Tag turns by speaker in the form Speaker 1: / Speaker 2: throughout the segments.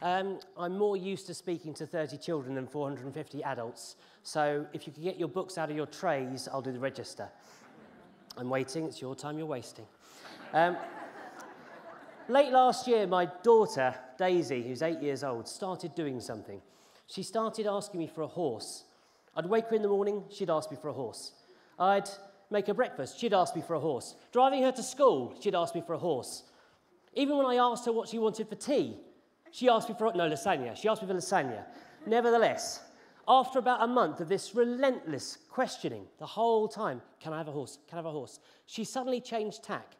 Speaker 1: I'm more used to speaking to 30 children than 450 adults. So if you could get your books out of your trays, I'll do the register. I'm waiting. It's your time you're wasting. Late last year, my daughter, Daisy, who's 8 years old, started doing something. She started asking me for a horse. I'd wake her in the morning, she'd ask me for a horse. I'd make her breakfast, she'd ask me for a horse. Driving her to school, she'd ask me for a horse. Even when I asked her what she wanted for tea, she asked me for, no, lasagna. She asked me for lasagna. Nevertheless, after about a month of this relentless questioning, the whole time, can I have a horse? Can I have a horse? She suddenly changed tack,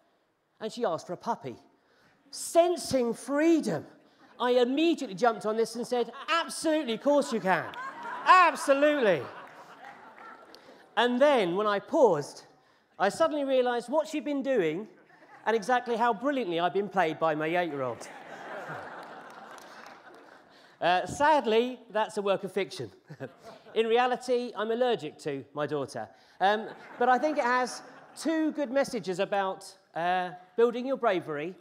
Speaker 1: and she asked for a puppy. Sensing freedom, I immediately jumped on this and said, absolutely, of course you can. Absolutely. And then, when I paused, I suddenly realised what she'd been doing and exactly how brilliantly I'd been played by my 8-year-old. Sadly, that's a work of fiction. In reality, I'm allergic to my daughter. But I think it has two good messages about building your bravery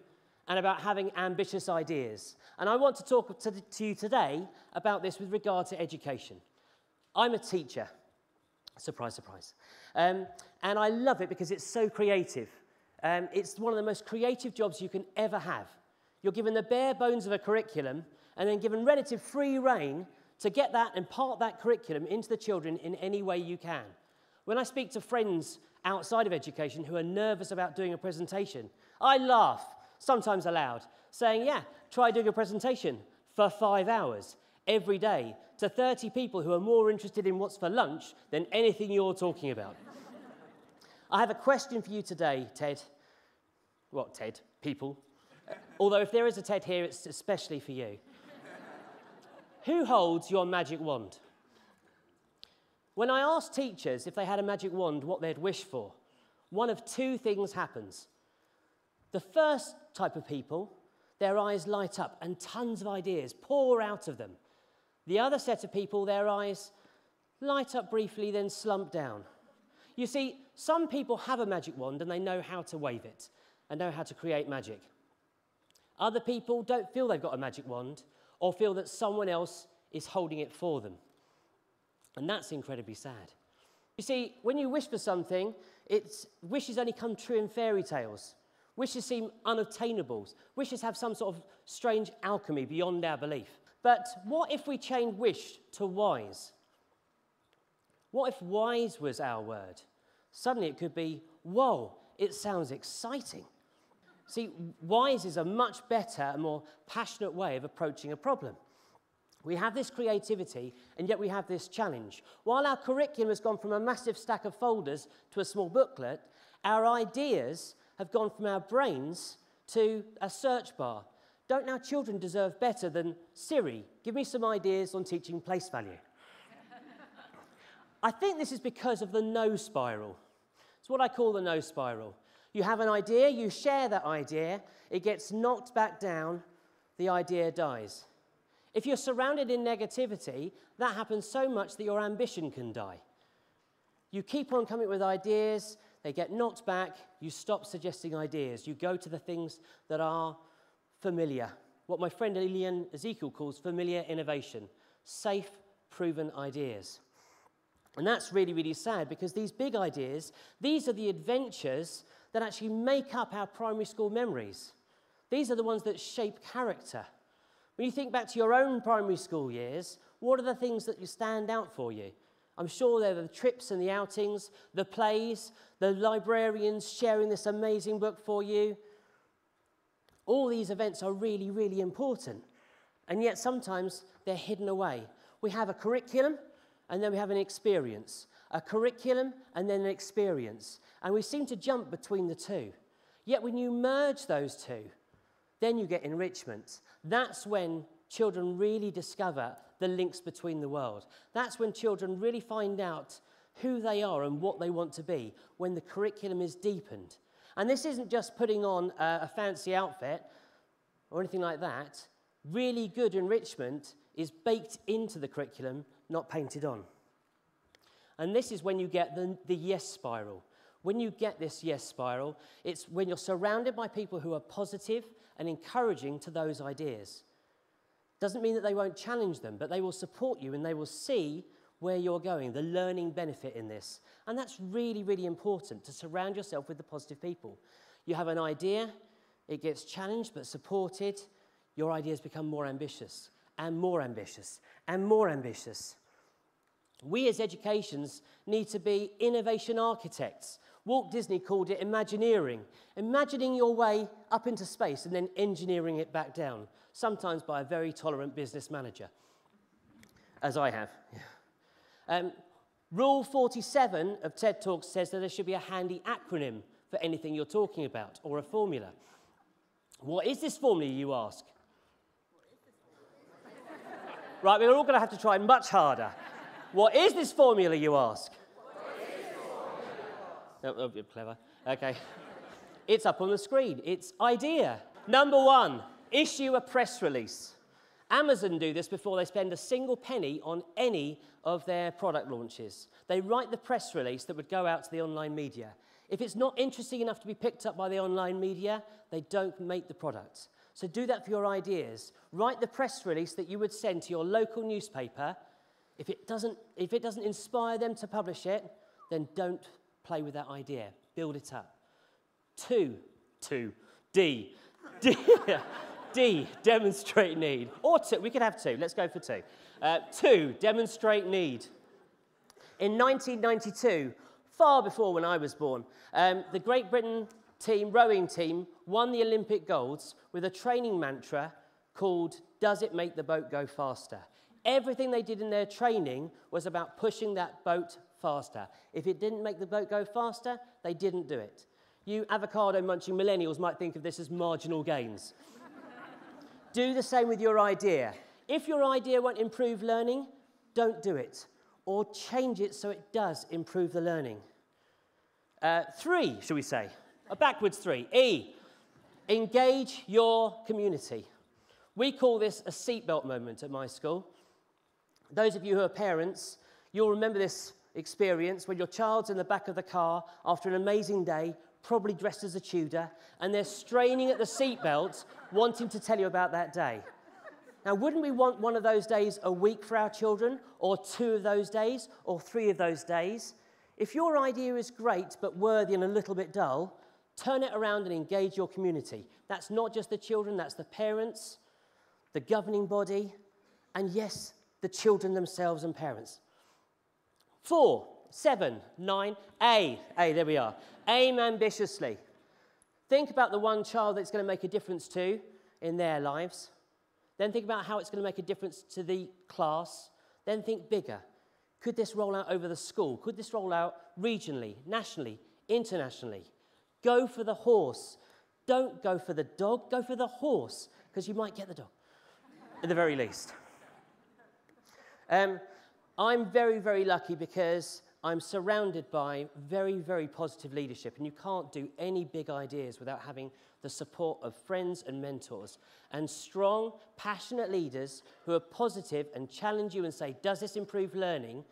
Speaker 1: and about having ambitious ideas. And I want to talk to you today about this with regard to education. I'm a teacher. Surprise, surprise. And I love it because it's so creative. It's one of the most creative jobs you can ever have. You're given the bare bones of a curriculum and then given relative free rein to get that and impart that curriculum into the children in any way you can. When I speak to friends outside of education who are nervous about doing a presentation, I laugh, sometimes aloud, saying, yeah, try doing a presentation for 5 hours every day to 30 people who are more interested in what's for lunch than anything you're talking about. I have a question for you today, Ted. What, Ted? People. Although if there is a Ted here, it's especially for you. Who holds your magic wand? When I ask teachers if they had a magic wand, what they'd wish for, one of two things happens. The first type of people, their eyes light up and tons of ideas pour out of them. The other set of people, their eyes light up briefly, then slump down. You see, some people have a magic wand and they know how to wave it and know how to create magic. Other people don't feel they've got a magic wand or feel that someone else is holding it for them. And that's incredibly sad. You see, when you wish for something, wishes only come true in fairy tales. Wishes seem unattainable. Wishes have some sort of strange alchemy beyond our belief. But what if we changed wish to wise? What if wise was our word? Suddenly it could be, whoa, it sounds exciting. See, wise is a much better and more passionate way of approaching a problem. We have this creativity, and yet we have this challenge. While our curriculum has gone from a massive stack of folders to a small booklet, our ideas have gone from our brains to a search bar. Don't our children deserve better than, Siri, give me some ideas on teaching place value? I think this is because of the no spiral. It's what I call the no spiral. You have an idea, you share that idea, it gets knocked back down, the idea dies. If you're surrounded in negativity, that happens so much that your ambition can die. You keep on coming with ideas, they get knocked back, you stop suggesting ideas. You go to the things that are familiar. What my friend Elian Ezekiel calls familiar innovation. Safe, proven ideas. And that's really, really sad because these big ideas, these are the adventures that actually make up our primary school memories. These are the ones that shape character. When you think back to your own primary school years, what are the things that stand out for you? I'm sure they're the trips and the outings, the plays, the librarians sharing this amazing book for you. All these events are really, really important. And yet sometimes they're hidden away. We have a curriculum and then we have an experience. A curriculum and then an experience. And we seem to jump between the two. Yet when you merge those two, then you get enrichment. That's when children really discover the links between the world. That's when children really find out who they are and what they want to be, when the curriculum is deepened. And this isn't just putting on a fancy outfit or anything like that. Really good enrichment is baked into the curriculum, not painted on. And this is when you get the yes spiral. When you get this yes spiral, it's when you're surrounded by people who are positive and encouraging to those ideas. Doesn't mean that they won't challenge them, but they will support you and they will see where you're going, the learning benefit in this. And that's really, really important, to surround yourself with the positive people. You have an idea, it gets challenged but supported, your ideas become more ambitious and more ambitious and more ambitious. We as educations need to be innovation architects. Walt Disney called it Imagineering, imagining your way up into space and then engineering it back down, sometimes by a very tolerant business manager, as I have. Rule 47 of TED Talks says that there should be a handy acronym for anything you're talking about, or a formula. What is this formula, you ask? Right, we're all going to have to try much harder. What is this formula, you ask? Oh, clever. Okay. It's up on the screen. It's idea. Number 1, issue a press release. Amazon do this before they spend a single penny on any of their product launches. They write the press release that would go out to the online media. If it's not interesting enough to be picked up by the online media, they don't make the product. So do that for your ideas. Write the press release that you would send to your local newspaper. If it doesn't inspire them to publish it, then don't play with that idea. Build it up. D, demonstrate need. Or 2, we could have 2, let's go for 2. 2, demonstrate need. In 1992, far before when I was born, the Great Britain rowing team won the Olympic golds with a training mantra called, does it make the boat go faster? Everything they did in their training was about pushing that boat faster. If it didn't make the boat go faster, they didn't do it. You avocado-munching millennials might think of this as marginal gains. Do the same with your idea. If your idea won't improve learning, don't do it. Or change it so it does improve the learning. 3, shall we say? A backwards 3. E, engage your community. We call this a seatbelt moment at my school. Those of you who are parents, you'll remember this experience when your child's in the back of the car after an amazing day, probably dressed as a Tudor, and they're straining at the seatbelt, wanting to tell you about that day. Now, wouldn't we want one of those days a week for our children, or 2 of those days, or 3 of those days? If your idea is great but worthy and a little bit dull, turn it around and engage your community. That's not just the children, that's the parents, the governing body, and yes, the children themselves and parents. 4, 7, 9, A, there we are. Aim ambitiously. Think about the one child that it's going to make a difference to in their lives. Then think about how it's going to make a difference to the class. Then think bigger. Could this roll out over the school? Could this roll out regionally, nationally, internationally? Go for the horse. Don't go for the dog, go for the horse, because you might get the dog, at the very least. I'm very, very lucky because I'm surrounded by very, very positive leadership, and you can't do any big ideas without having the support of friends and mentors, and strong, passionate leaders who are positive and challenge you and say, does this improve learning,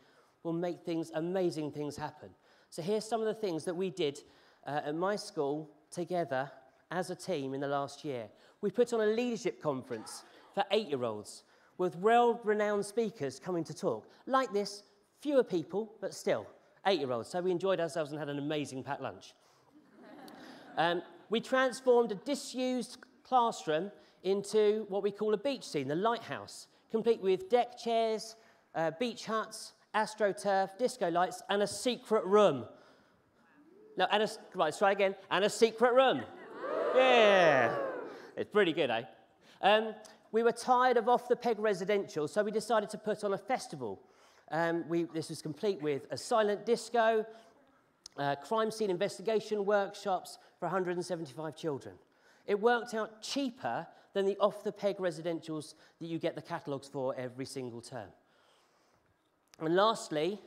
Speaker 1: will make amazing things happen. So here's some of the things that we did at my school together as a team in the last year. We put on a leadership conference for 8-year-olds with world-renowned speakers coming to talk. Like this, fewer people, but still, 8-year-olds. So we enjoyed ourselves and had an amazing packed lunch. We transformed a disused classroom into what we call a beach scene, the lighthouse, complete with deck chairs, beach huts, astroturf, disco lights, and a secret room. No, right, let's try again. And a secret room. Yeah. It's pretty good, eh? We were tired of off-the-peg residential, so we decided to put on a festival. This was complete with a silent disco, crime scene investigation workshops for 175 children. It worked out cheaper than the off-the-peg residentials that you get the catalogues for every single term. And lastly,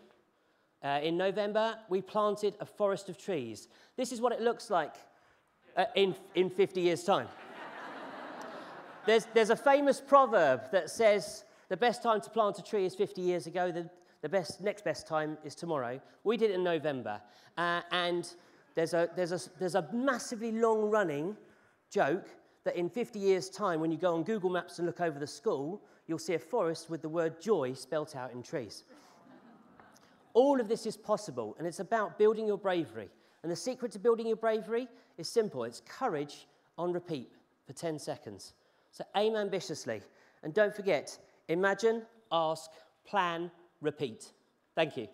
Speaker 1: in November, we planted a forest of trees. This is what it looks like in 50 years' time. There's a famous proverb that says the best time to plant a tree is 50 years ago, the next best time is tomorrow. We did it in November, and there's a massively long-running joke that in 50 years' time, when you go on Google Maps and look over the school, you'll see a forest with the word joy spelt out in trees. All of this is possible, and it's about building your bravery. And the secret to building your bravery is simple. It's courage on repeat for 10 seconds. So aim ambitiously. And don't forget, imagine, ask, plan, repeat. Thank you.